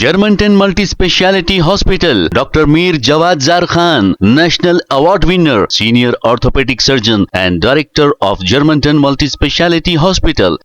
Germantown Multi-Speciality Hospital, Dr. Mir Jawad Zar Khan, National Award winner, Senior Orthopedic Surgeon and Director of Germantown Multi-Speciality Hospital.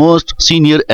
Most Senior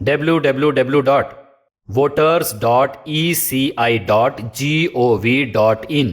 www.voters.eci.gov.in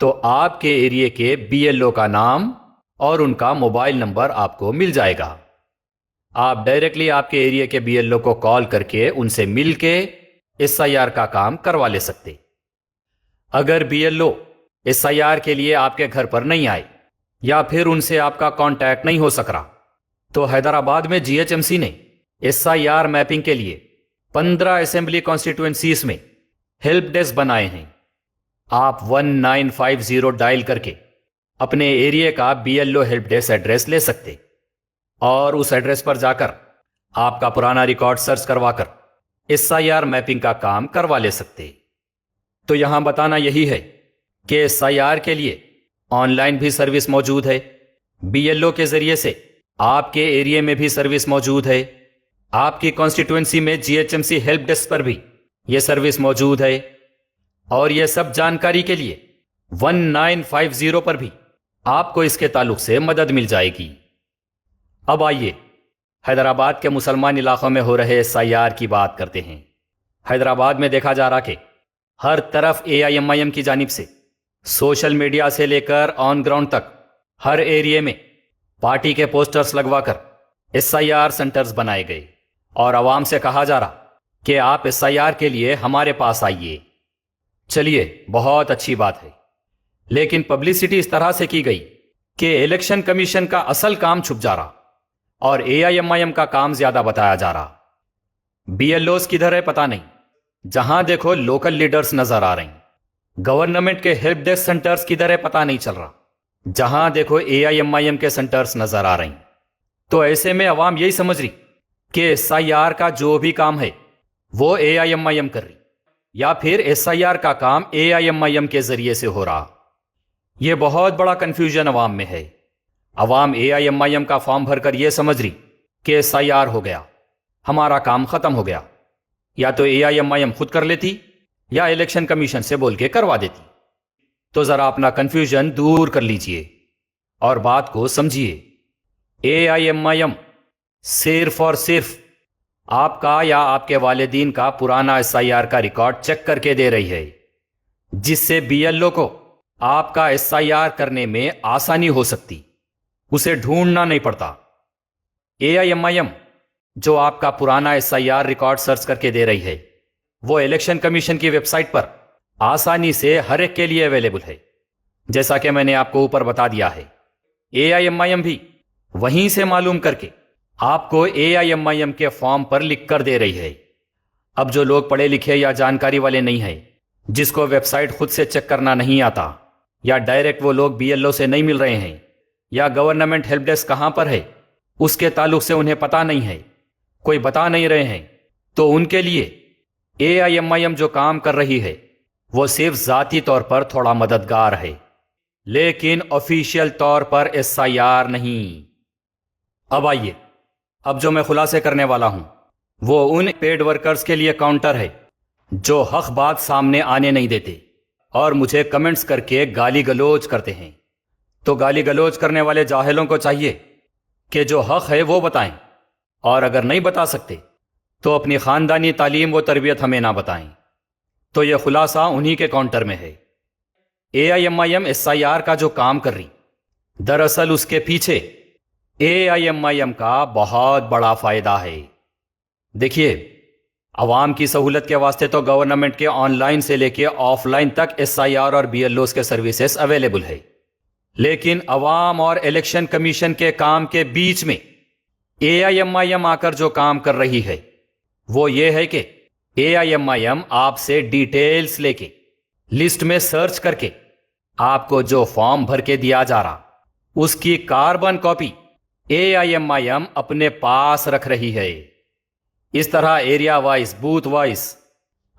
تو آپ کے ایریے کے BLO کا نام اور ان کا موبائل نمبر آپ کو مل جائے گا۔ آپ ڈائریکٹلی آپ کے ایریے کے BLO کو کال کر کے ان سے مل کے SIR کا کام کروا لے سکتے۔ اگر BLO SIR کے لیے آپ کے گھر پر نہیں آئے یا پھر ان سے آپ کا کانٹیکٹ نہیں ہو سک رہا تو حیدرآباد میں GHMC نے SIR میپنگ کے لیے 15 اسمبلی کانسٹیٹوئنسیز میں ہیلپ ڈیسک بنائے ہیں۔ آپ 1950 ڈائل کر کے اپنے ایریے کا BLO ہیلپ ڈیسک ایڈریس لے سکتے اور اس ایڈریس پر جا کر آپ کا پرانا ریکارڈ سرچ کروا کر SIR میپنگ کا کام کروا لے سکتے۔ تو یہاں بتانا یہی ہے کہ SIR کے لیے آن لائن بھی سروس موجود ہے، BLO کے ذریعے سے آپ کے ایریے میں بھی سروس موجود ہے، آپ کی کانسٹیٹوئنسی میں GHMC ہیلپ ڈیسک پر بھی یہ سروس موجود ہے، اور یہ سب جانکاری کے لیے 1950 پر بھی آپ کو اس کے تعلق سے مدد مل جائے گی۔ اب آئیے حیدرآباد کے مسلمان علاقوں میں ہو رہے SIR کی بات کرتے ہیں۔ حیدرآباد میں دیکھا جا رہا کہ ہر طرف AIMIM کی جانب سے سوشل میڈیا سے لے کر آن گراؤنڈ تک ہر ایریے میں پارٹی کے پوسٹرز لگوا کر SIR سینٹرز بنائے گئے اور عوام سے کہا جا رہا کہ آپ SIR کے لیے ہمارے پاس آئیے۔ چلیے، بہت اچھی بات ہے، لیکن پبلسٹی اس طرح سے کی گئی کہ الیکشن کمیشن کا اصل کام چھپ جا رہا اور AIMIM کا کام زیادہ بتایا جا رہا۔ BLOs کدھر ہے پتہ نہیں، جہاں دیکھو لوکل لیڈرز نظر آ رہے ہیں۔ گورنمنٹ کے ہیلپ ڈیسک سینٹرز کدھر ہے پتہ نہیں چل رہا، جہاں دیکھو AIMIM کے سینٹرز نظر آ رہے ہیں۔ تو ایسے میں عوام یہی سمجھ رہی کہ SIR کا جو بھی کام ہے وہ AIMIM کر رہی، یا پھر SIR کا کام AIMIM کے ذریعے سے ہو رہا۔ یہ بہت بڑا کنفیوژن عوام میں ہے۔ عوام AIMIM کا فارم بھر کر یہ سمجھ رہی کہ SIR ہو گیا، ہمارا کام ختم ہو گیا، یا تو AIMIM خود کر لیتی یا الیکشن کمیشن سے بول کے کروا دیتی۔ تو ذرا اپنا کنفیوژن دور کر لیجئے اور بات کو سمجھیے۔ AIMIM صرف اور صرف آپ کا یا آپ کے والدین کا پرانا SIR کا ریکارڈ چیک کر کے دے رہی ہے، جس سے BLO کو آپ کا SIR کرنے میں آسانی ہو سکتی، اسے ڈھونڈنا نہیں پڑتا۔ AIMIM جو آپ کا پرانا SIR ریکارڈ سرچ کر کے دے رہی ہے وہ الیکشن کمیشن کی ویب سائٹ پر آسانی سے ہر ایک کے لیے اویلیبل ہے، جیسا کہ میں نے آپ کو اوپر بتا دیا ہے۔ AIMIM بھی وہیں سے معلوم کر کے آپ کو AIMIM کے فارم پر لکھ کر دے رہی ہے۔ اب جو لوگ پڑھے لکھے یا جانکاری والے نہیں ہیں، جس کو ویب سائٹ خود سے چیک کرنا نہیں آتا، یا ڈائریکٹ وہ لوگ BLO سے نہیں مل رہے ہیں، یا گورنمنٹ ہیلپ ڈیسک کہاں پر ہے اس کے تعلق سے انہیں پتہ نہیں ہے، کوئی بتا نہیں رہے ہیں، تو ان کے لیے AIMIM جو کام کر رہی ہے وہ صرف ذاتی طور پر تھوڑا مددگار ہے، لیکن آفیشیل طور پر SIR نہیں۔ اب آئیے، اب جو میں خلاصے کرنے والا ہوں وہ ان پیڈ ورکرز کے لیے کاؤنٹر ہے جو حق بات سامنے آنے نہیں دیتے اور مجھے کمنٹس کر کے گالی گلوچ کرتے ہیں۔ تو گالی گلوچ کرنے والے جاہلوں کو چاہیے کہ جو حق ہے وہ بتائیں، اور اگر نہیں بتا سکتے تو اپنی خاندانی تعلیم و تربیت ہمیں نہ بتائیں۔ تو یہ خلاصہ انہی کے کاؤنٹر میں ہے۔ AIMIM SIR کا جو کام کر رہی، دراصل اس کے پیچھے AIMIM کا بہت بڑا فائدہ ہے۔ دیکھیے، عوام کی سہولت کے واسطے تو گورنمنٹ کے آن لائن سے لے کے آف لائن تک SIR اور BLOs کے سروسز اویلیبل ہے، لیکن عوام اور الیکشن کمیشن کے کام کے بیچ میں AIMIM آ کر جو کام کر رہی ہے وہ یہ ہے کہ AIMIM آپ سے ڈیٹیلز لے کے لسٹ میں سرچ کر کے آپ کو جو فارم بھر کے دیا جا رہا اس کی کاربن کاپی AIMIM اپنے پاس رکھ رہی ہے۔ اس طرح ایریا وائز، بوتھ وائز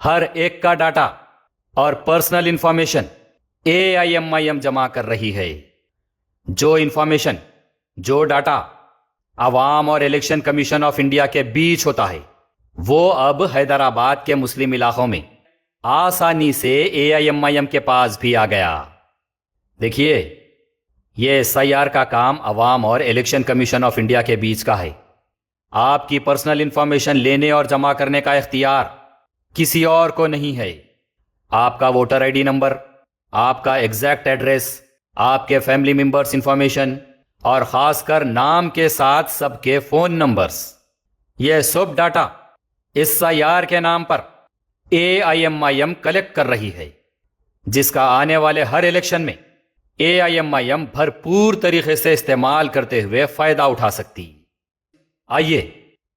ہر ایک کا ڈاٹا اور پرسنل انفارمیشن AIMIM جمع کر رہی ہے۔ جو انفارمیشن، جو ڈاٹا عوام اور الیکشن کمیشن آف انڈیا کے بیچ ہوتا ہے وہ اب حیدرآباد کے مسلم علاقوں میں آسانی سے AIMIM کے پاس بھی آ گیا۔ دیکھیے، یہ SIR کا کام عوام اور الیکشن کمیشن آف انڈیا کے بیچ کا ہے۔ آپ کی پرسنل انفارمیشن لینے اور جمع کرنے کا اختیار کسی اور کو نہیں ہے۔ آپ کا ووٹر ID نمبر، آپ کا ایگزیکٹ ایڈریس، آپ کے فیملی ممبرس انفارمیشن اور خاص کر نام کے ساتھ سب کے فون نمبرز، یہ سب ڈاٹا اس SIR کے نام پر AIMIM کلیکٹ کر رہی ہے، جس کا آنے والے ہر الیکشن میں AIMIM بھرپور طریقے سے استعمال کرتے ہوئے فائدہ اٹھا سکتی۔ آئیے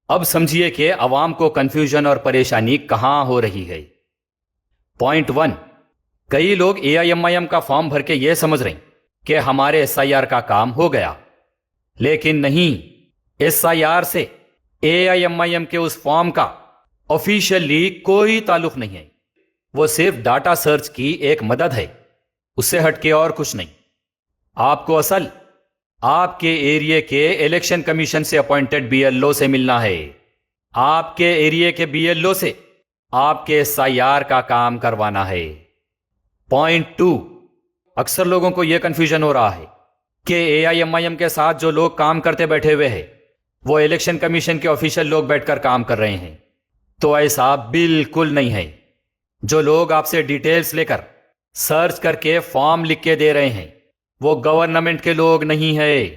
اب سمجھیے کہ عوام کو کنفیوژن اور پریشانی کہاں ہو رہی ہے۔ پوائنٹ 1، کئی لوگ AIMIM کا فارم بھر کے یہ سمجھ رہے ہیں کہ ہمارے SIR کا کام ہو گیا، لیکن نہیں، SIR سے AIMIM کے اس فارم کا آفیشیلی کوئی تعلق نہیں ہے، وہ صرف ڈاٹا سرچ کی ایک مدد ہے، اس سے ہٹ کے اور کچھ نہیں۔ آپ کو اصل آپ کے ایریے کے الیکشن کمیشن سے اپوائنٹڈ BLO سے ملنا ہے، آپ کے ایریے کے BLO سے آپ کے SIR کا کام کروانا ہے۔ پوائنٹ 2، اکثر لوگوں کو یہ کنفیوژن ہو رہا ہے کہ AIMIM کے ساتھ جو لوگ کام کرتے بیٹھے ہوئے ہیں وہ الیکشن کمیشن کے آفیشیل لوگ بیٹھ کر کام کر رہے ہیں، تو ایسا بالکل نہیں ہے۔ جو لوگ آپ سے ڈیٹیلز لے کر سرچ کر کے فارم لکھ کے دے رہے ہیں وہ گورنمنٹ کے لوگ نہیں ہیں،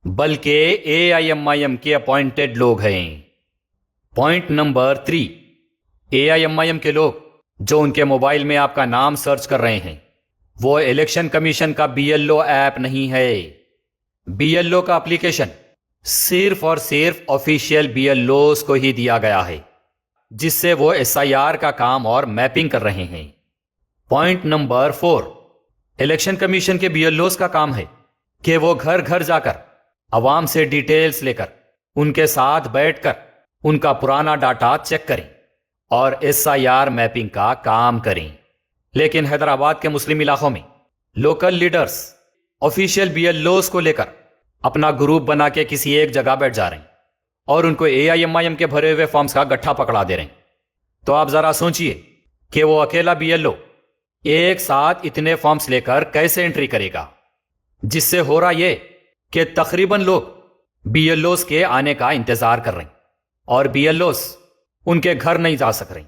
بلکہ AIMIM کے اپوائنٹڈ لوگ ہیں۔ پوائنٹ نمبر 3، AIMIM کے لوگ جو ان کے موبائل میں آپ کا نام سرچ کر رہے ہیں وہ الیکشن کمیشن کا BLO ایپ نہیں ہے۔ BLO کا اپلیکیشن صرف اور صرف آفیشیل BLOs کو ہی دیا گیا ہے، جس سے وہ SIR کا کام اور میپنگ کر رہے ہیں۔ پوائنٹ نمبر 4، الیکشن کمیشن کے BLOs کا کام ہے کہ وہ گھر گھر جا کر عوام سے ڈیٹیلز لے کر ان کے ساتھ بیٹھ کر ان کا پرانا ڈاٹا چیک کریں اور SIR میپنگ کا کام کریں۔ لیکن حیدرآباد کے مسلم علاقوں میں لوکل لیڈرز آفیشیل BLOs کو لے کر اپنا گروپ بنا کے کسی ایک جگہ بیٹھ جا رہے ہیں اور ان کو AIMIM کے بھرے ہوئے فارمز کا گٹھا پکڑا دے رہے ہیں۔ تو آپ ذرا سوچئے کہ وہ اکیلا BLO ایک ساتھ اتنے فارمز لے کر کیسے انٹری کرے گا، جس سے ہو رہا یہ کہ تقریباً لوگ BLOs کے آنے کا انتظار کر رہے ہیں اور BLOs ان کے گھر نہیں جا سک رہے،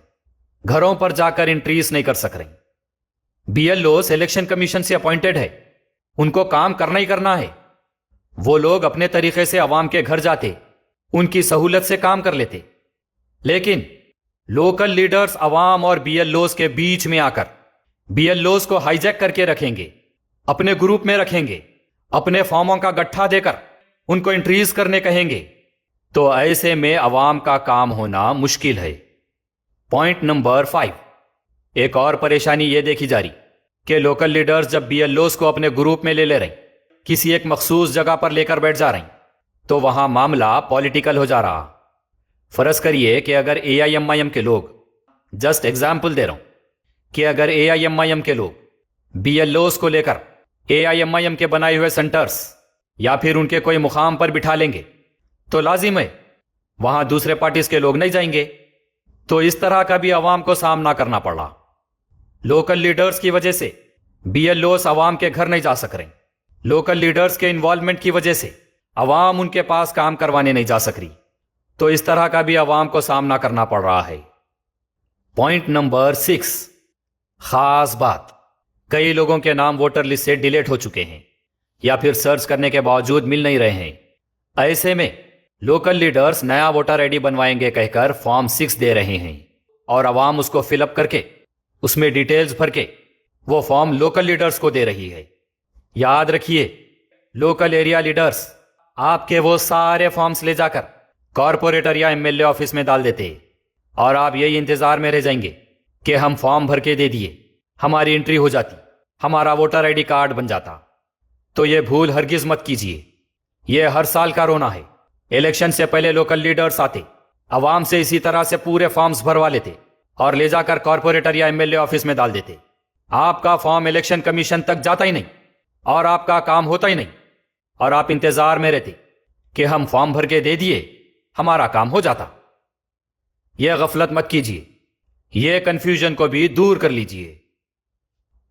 گھروں پر جا کر انٹریز نہیں کر سک رہے۔ BLOs الیکشن کمیشن سے اپوائنٹڈ ہے، ان کو کام کرنا ہی کرنا ہے۔ وہ لوگ اپنے طریقے سے عوام کے گھر جاتے، ان کی سہولت سے کام کر لیتے، لیکن لوکل لیڈرز عوام اور BLOs کے بیچ میں آ کر BLOs کو ہائی جیک کر کے رکھیں گے، اپنے گروپ میں رکھیں گے، اپنے فارموں کا گٹھا دے کر ان کو انٹریز کرنے کہیں گے، تو ایسے میں عوام کا کام ہونا مشکل ہے۔ پوائنٹ نمبر 5، ایک اور پریشانی یہ دیکھی جا رہی کہ لوکل لیڈرز جب BLOs کو اپنے گروپ میں لے رہے ہیں، کسی ایک مخصوص جگہ پر لے کر بیٹھ جا رہے ہیں، تو وہاں معاملہ پولیٹیکل ہو جا رہا۔ فرض کریے کہ اگر AIMIM کے لوگ، جسٹ ایگزامپل دے رہا ہوں، کہ اگر AIMIM کے لوگ BLOs کو لے کر AIMIM کے بنائے ہوئے سینٹرز یا پھر ان کے کوئی مقام پر بٹھا لیں گے تو لازم ہے وہاں دوسرے پارٹیز کے لوگ نہیں جائیں گے، تو اس طرح کا بھی عوام کو سامنا کرنا پڑ رہا۔ لوکل لیڈرز کی وجہ سے BLOs عوام کے گھر نہیں جا سک رہے، لوکل لیڈرز کے انوالومنٹ کی وجہ سے عوام ان کے پاس کام کروانے نہیں جا سک رہی، تو اس طرح کا بھی عوام کو سامنا کرنا پڑ رہا ہے۔ پوائنٹ نمبر 6، خاص بات، کئی لوگوں کے نام ووٹر لسٹ سے ڈیلیٹ ہو چکے ہیں یا پھر سرچ کرنے کے باوجود مل نہیں رہے ہیں۔ ایسے میں لوکل لیڈرز نیا ووٹر ID بنوائیں گے کہہ کر فارم 6 دے رہے ہیں اور عوام اس کو فل اپ کر کے اس میں ڈیٹیلز بھر کے وہ فارم لوکل لیڈرز کو دے رہی ہے۔ یاد رکھیے، لوکل ایریا لیڈرز آپ کے وہ سارے فارمز لے جا کر کارپوریٹر یا MLA آفس میں ڈال دیتے اور آپ یہی انتظار میں رہ جائیں گے کہ ہم فارم بھر کے دے دیے، ہماری انٹری ہو جاتی، ہمارا ووٹر ID کارڈ بن جاتا۔ تو یہ بھول ہرگز مت کیجیے، یہ ہر سال کا رونا ہے۔ الیکشن سے پہلے لوکل لیڈرز آتے، عوام سے اسی طرح سے پورے فارمز بھروا لیتے اور لے جا کر کارپوریٹر یا MLA آفس میں ڈال دیتے۔ آپ کا فارم الیکشن کمیشن تک جاتا ہی نہیں اور آپ کا کام ہوتا ہی نہیں، اور آپ انتظار میں رہتے کہ ہم فارم بھر کے دے دیے، ہمارا کام ہو جاتا۔ یہ غفلت مت کیجیے، یہ کنفیوژن کو بھی دور کر لیجیے۔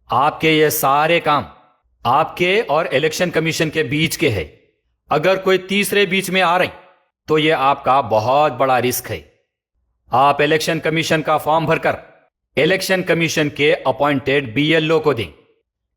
آپ کے یہ سارے کام آپ کے اور الیکشن کمیشن کے بیچ کے ہے۔ اگر کوئی تیسرے بیچ میں آ رہے تو یہ آپ کا بہت بڑا رسک ہے۔ آپ الیکشن کمیشن کا فارم بھر کر الیکشن کمیشن کے اپوائنٹڈ BLO کو دیں،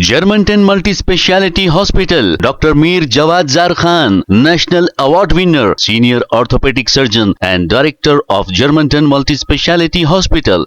Germantown Multi Speciality Hospital, Dr. Mir Jawad Zar Khan, National Award winner, Senior Orthopedic Surgeon and Director of Germantown Multi Speciality Hospital।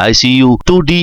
ICU, 2D